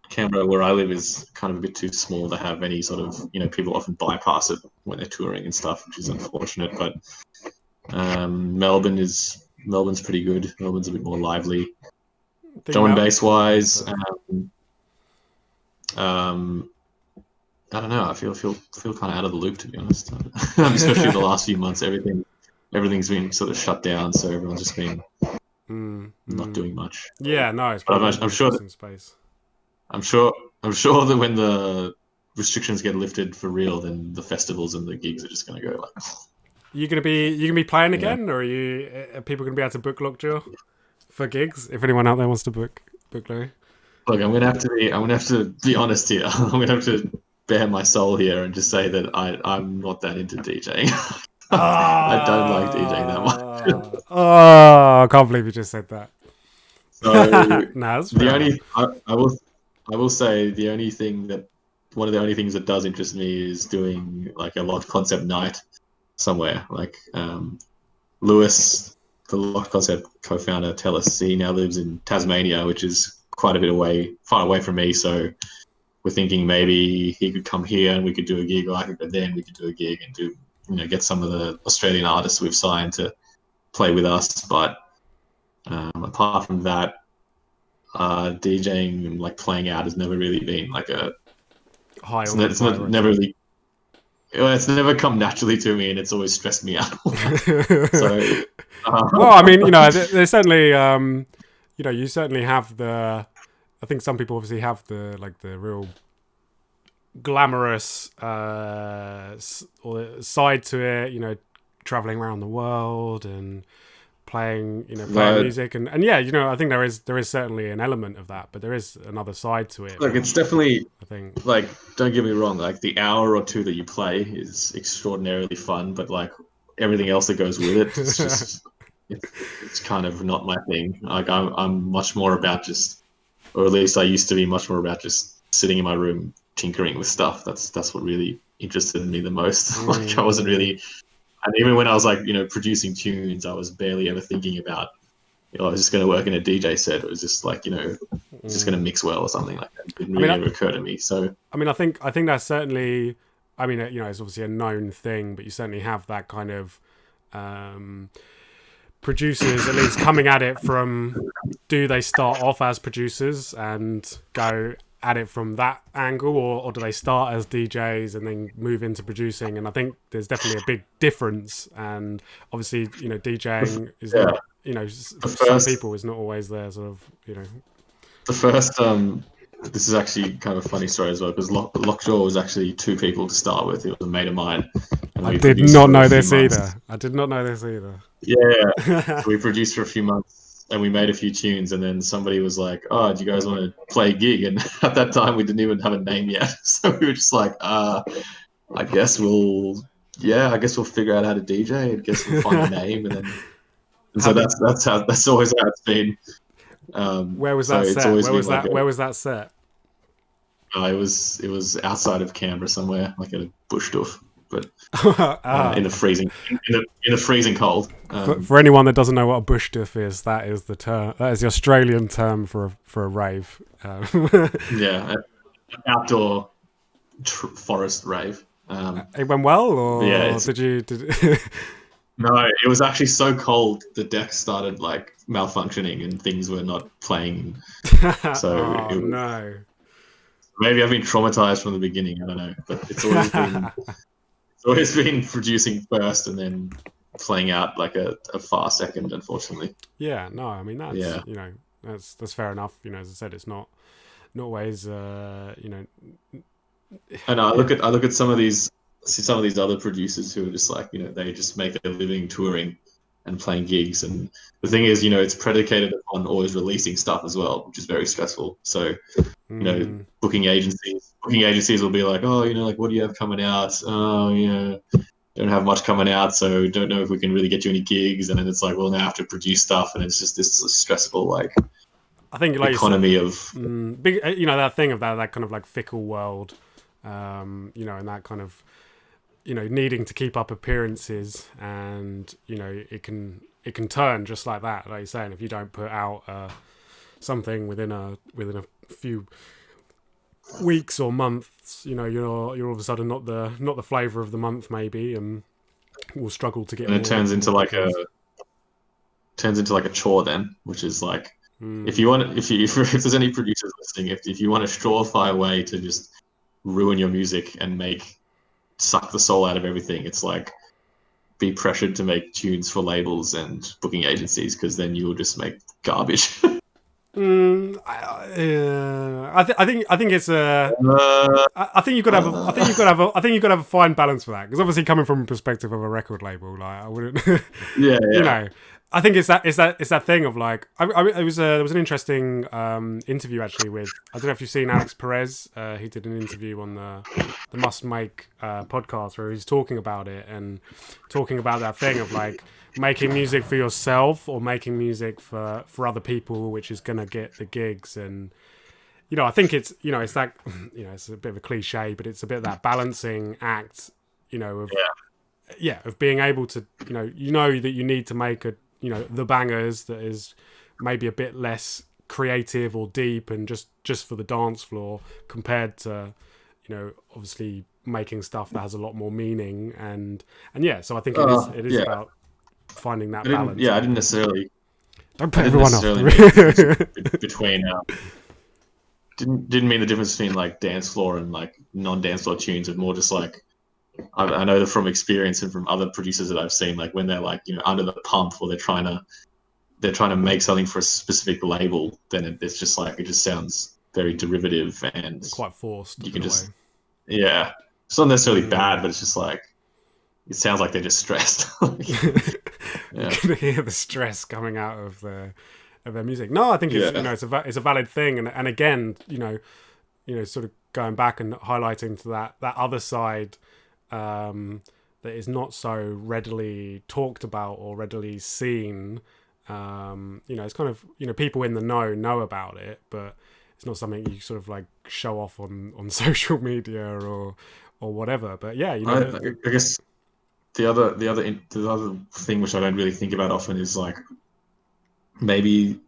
Canberra, where I live, is kind of a bit too small to have any sort of, people often bypass it when they're touring and stuff, which is unfortunate. But Melbourne's pretty good. Melbourne's a bit more lively. Drum and bass wise, I don't know. I feel kind of out of the loop, to be honest. Especially the last few months, everything's been sort of shut down, so everyone's just been not doing much. Yeah, no, it's But probably I'm sure in space. I'm sure that when the restrictions get lifted for real, then the festivals and the gigs are just going to go like. You gonna be playing again, or are people gonna be able to book Lockjaw for gigs? If anyone out there wants to book Larry. Look, I'm gonna have to be honest here. I'm gonna have to bare my soul here and just say that I'm not that into DJing. I don't like DJing that much. Oh, I can't believe you just said that. So Nah, that's the fair only enough. I will say one of the only things that does interest me is doing like a Locked Concept night somewhere. Like Lewis, the Locked Concept co-founder, tell us he now lives in Tasmania, which is quite a bit far away from me. So we're thinking maybe he could come here and we could do a gig, or I could go there and we could do a gig and do, get some of the Australian artists we've signed to play with us. But apart from that, DJing and like playing out has never really been like it's never come naturally to me, and it's always stressed me out. So, well, I mean, there's certainly, you certainly have the. I think some people obviously have the real glamorous side to it. Traveling around the world and playing music, and I think there is certainly an element of that, but there is another side to it. Look, it's definitely, I think, like, don't get me wrong, like the hour or two that you play is extraordinarily fun, but like everything else that goes with it, it's just it's kind of not my thing. Like I'm much more about just, or at least I used to be much more about just sitting in my room tinkering with stuff. That's what really interested me the most. Like I wasn't really. And even when I was like, producing tunes, I was barely ever thinking about, I was just going to work in a DJ set. It was just like, it's just going to mix well or something like that. It didn't really ever occur to me. So, I mean, I think that's certainly, it's obviously a known thing, but you certainly have that kind of producers at least coming at it from, do they start off as producers and go at it from that angle, or do they start as DJs and then move into producing? And I think there's definitely a big difference, and obviously DJing is not, for some people is not always there sort of the first this is actually kind of a funny story as well, because Lockjaw was actually two people to start with. It was a mate of mine, and I did not know this either. Yeah. So we produced for a few months and we made a few tunes, and then somebody was like, "Oh, do you guys want to play a gig?" And at that time we didn't even have a name yet, so we were just like, I guess we'll figure out how to DJ. I guess we'll find a name, and so that's always how it's been. Where was that set? Where was that set? It was outside of Canberra somewhere, like at a bush doof, but in the freezing cold. For anyone that doesn't know what a bush doof is, that is the term. That is the Australian term for a rave. Yeah, an outdoor forest rave. It went well, or yeah, did you? No, it was actually so cold the deck started like malfunctioning and things were not playing. So no. Maybe I've been traumatized from the beginning. I don't know, but it's always been producing first and then playing out like a far second, unfortunately. Yeah, no, I mean that's that's fair enough. As I said, it's not always And I look at some of these other producers who are just like, they just make their living touring, and playing gigs. And the thing is, you know, it's predicated on always releasing stuff as well, which is very stressful. So, you know, booking agencies will be like, oh, you know, like, what do you have coming out? Oh, you know, don't have much coming out, so don't know if we can really get you any gigs. And then it's like, well, now I have to produce stuff, and it's just this stressful, like, I think like economy of big, you know, that thing of that kind of like fickle world, you know, and that kind of, you know, needing to keep up appearances, and you know, it can turn just like that, like you're saying, if you don't put out something within a few weeks or months, you know, you're all of a sudden not the flavor of the month maybe, and will struggle to get. And it turns into like a chore then, which is like, if there's any producers listening, if you want a surefire way to just ruin your music and suck the soul out of everything, it's like, be pressured to make tunes for labels and booking agencies, because then you will just make garbage. I think it's a. I think you've got to have a fine balance for that, because obviously coming from a perspective of a record label, like I wouldn't. Yeah. You know, I think it's that thing of like, there was an interesting interview actually with, I don't know if you've seen Alex Perez. He did an interview on the Must Make podcast, where he's talking about it and talking about that thing of like making music for yourself or making music for other people, which is gonna get the gigs. And you know, I think it's, you know, it's that, you know, it's a bit of a cliche, but it's a bit of that balancing act, you know, of of being able to, you know that you need to make the bangers that is maybe a bit less creative or deep and just for the dance floor, compared to, you know, obviously making stuff that has a lot more meaning. And so I think it is about finding that balance. I didn't necessarily. Don't put everyone off. Between didn't mean the difference between like dance floor and like non-dance floor tunes, but more just like, I know that from experience and from other producers that I've seen, like when they're like, you know, under the pump, or they're trying to make something for a specific label, then it's just like, it just sounds very derivative and quite forced. You can just it's not necessarily bad, but it's just like, it sounds like they're just stressed. You can hear the stress coming out of their music. No, I think it's you know, it's a valid thing, and again, you know, sort of going back and highlighting to that other side that is not so readily talked about or readily seen. You know, it's kind of, you know, people in the know about it, but it's not something you sort of like show off on social media or whatever. But yeah, you know, I guess the other thing which I don't really think about often is like, maybe,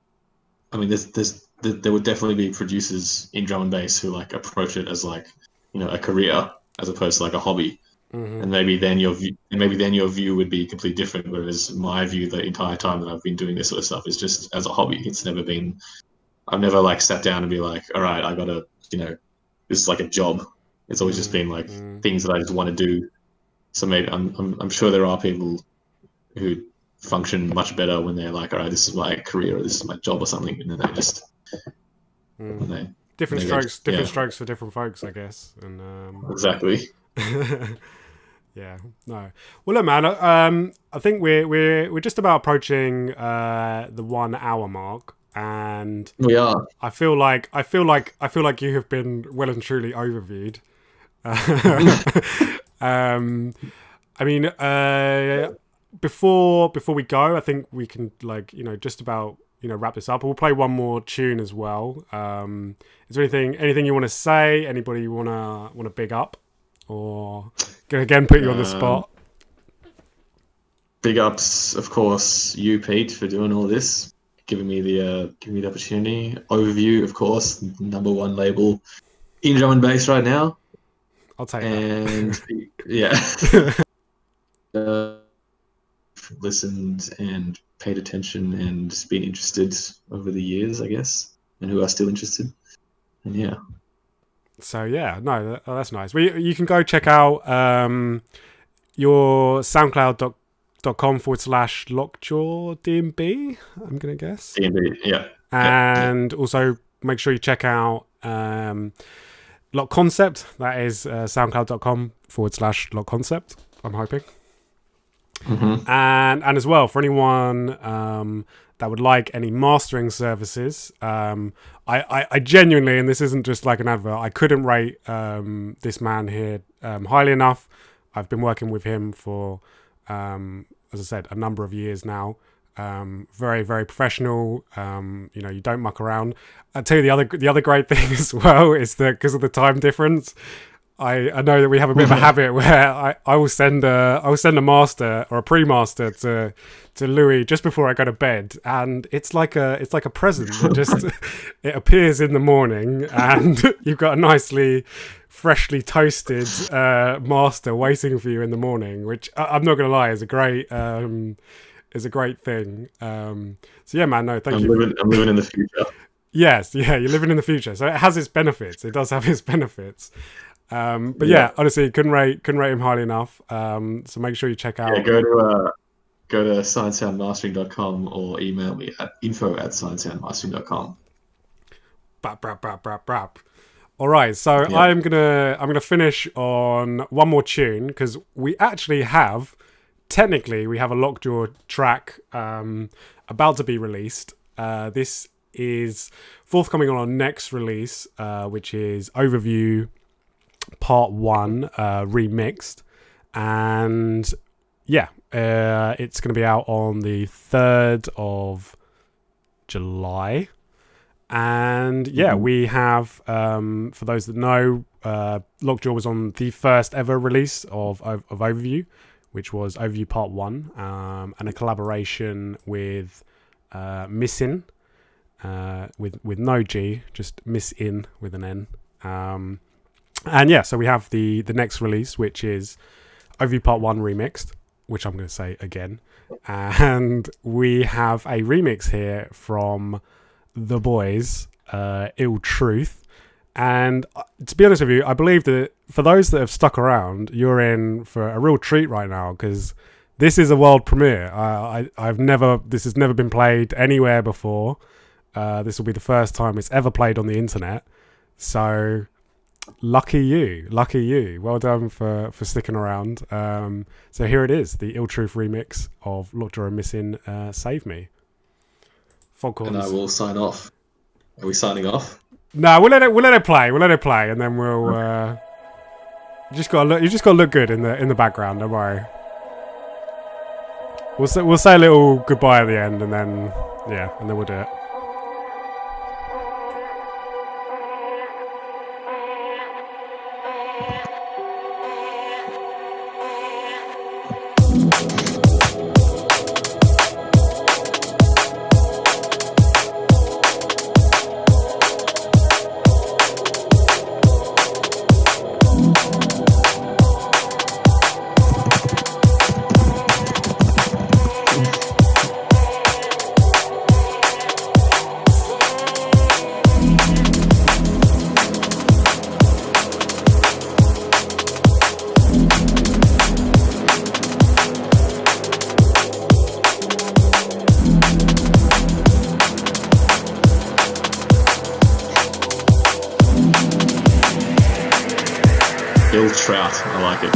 I mean, there would definitely be producers in drum and bass who like approach it as like, you know, a career as opposed to like a hobby. And maybe then your view would be completely different. Whereas my view the entire time that I've been doing this sort of stuff is just as a hobby. I've never like sat down and be like, all right, I gotta, you know, this is like a job. It's always just been like things that I just want to do. So maybe I'm sure there are people who function much better when they're like, all right, this is my career or this is my job or something, and then they just different strokes for different folks, I guess. And exactly. Yeah, no. Well, look, man. I think we're just about approaching the 1 hour mark, and we are. I feel like you have been well and truly overviewed. I mean, before we go, I think we can, like, you know, just about, you know, wrap this up. We'll play one more tune as well. Is there anything you want to say? Anybody you want to big up? Or gonna again put you on the spot? Big ups, of course, you, Pete, for doing all this, giving me the opportunity. Overview, of course, number one label in drum and bass right now. I'll take that. And listened and paid attention and been interested over the years, I guess, and who are still interested. And yeah. So yeah, no, that's nice. You can go check out your soundcloud.com/Lockjaw DMB, I'm gonna guess. DMB, yeah. And also make sure you check out Lock Concept. That is soundcloud.com/Lock Concept, I'm hoping. And as well, for anyone that would like any mastering services, I genuinely, and this isn't just like an advert, I couldn't rate this man here highly enough. I've been working with him for, as I said, a number of years now. Very, very professional. You don't muck around. I'll tell you the other great thing as well is that because of the time difference, I know that we have a bit of a habit where I will send a master or a pre-master to Louis just before I go to bed, and it's like a present. It appears in the morning, and you've got a nicely freshly toasted master waiting for you in the morning, which I'm not gonna lie is a great thing. So yeah, man, no, thank you. I'm living in the future. Yes, yeah, you're living in the future, so it has its benefits. It does have its benefits. But yeah, honestly, couldn't rate him highly enough. So make sure you check out. Yeah, go to sinesoundmastering.com or email me at info@sinesoundmastering.com. Brap. All right, so yeah. I'm gonna finish on one more tune because we actually have a Lockjaw track about to be released. This is forthcoming on our next release, which is Overview Part 1 remixed, and yeah, it's going to be out on the 3rd of July. And yeah, we have for those that know, Lockjaw was on the first ever release of Overview, which was Overview Part 1, and a collaboration with Missin, with no G, just Missin with an N. And yeah, so we have the next release, which is Overview Part 1 remixed, which I'm going to say again. And we have a remix here from the boys, Ill Truth. And to be honest with you, I believe that for those that have stuck around, you're in for a real treat right now, because this is a world premiere. This has never been played anywhere before. This will be the first time it's ever played on the internet. So lucky you. Well done for sticking around. So here it is, the Ill Truth remix of Lockjaw and Missin, Save Me. Foghorns. And I will sign off. Are we signing off? No, we'll let it play, and then we'll you just gotta look good in the background, don't worry. We'll say a little goodbye at the end, and then we'll do it. Ill Trout, I like it.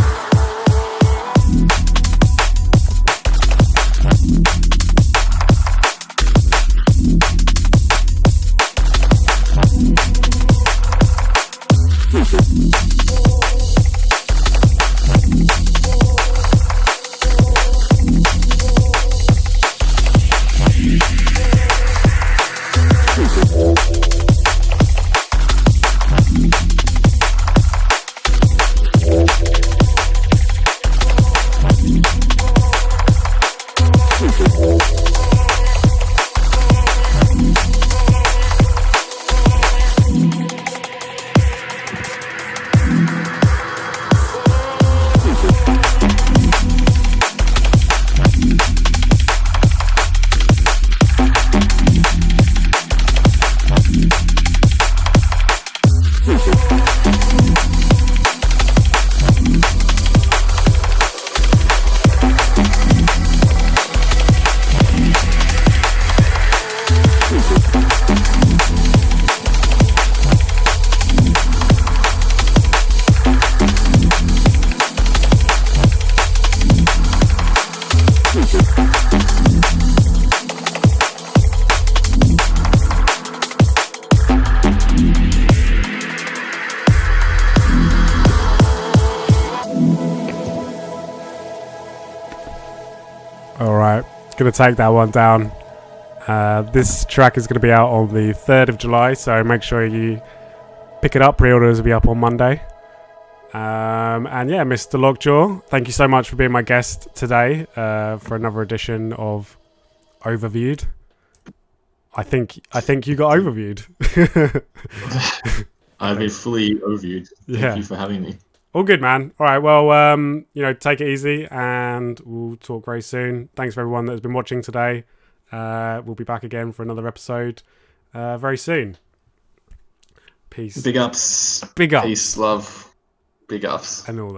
Gonna take that one down. This track is gonna be out on the 3rd of July, so make sure you pick it up. Pre-orders will be up on Monday. And yeah, Mr. Lockjaw, thank you so much for being my guest today for another edition of Overviewed. I think you got overviewed. I've been fully overviewed. Yeah. Thank you for having me. All good, man. All right, well, take it easy, and we'll talk very soon. Thanks for everyone that has been watching today. We'll be back again for another episode very soon. Peace. Big ups. Big ups. Peace, love. Big ups. And all that.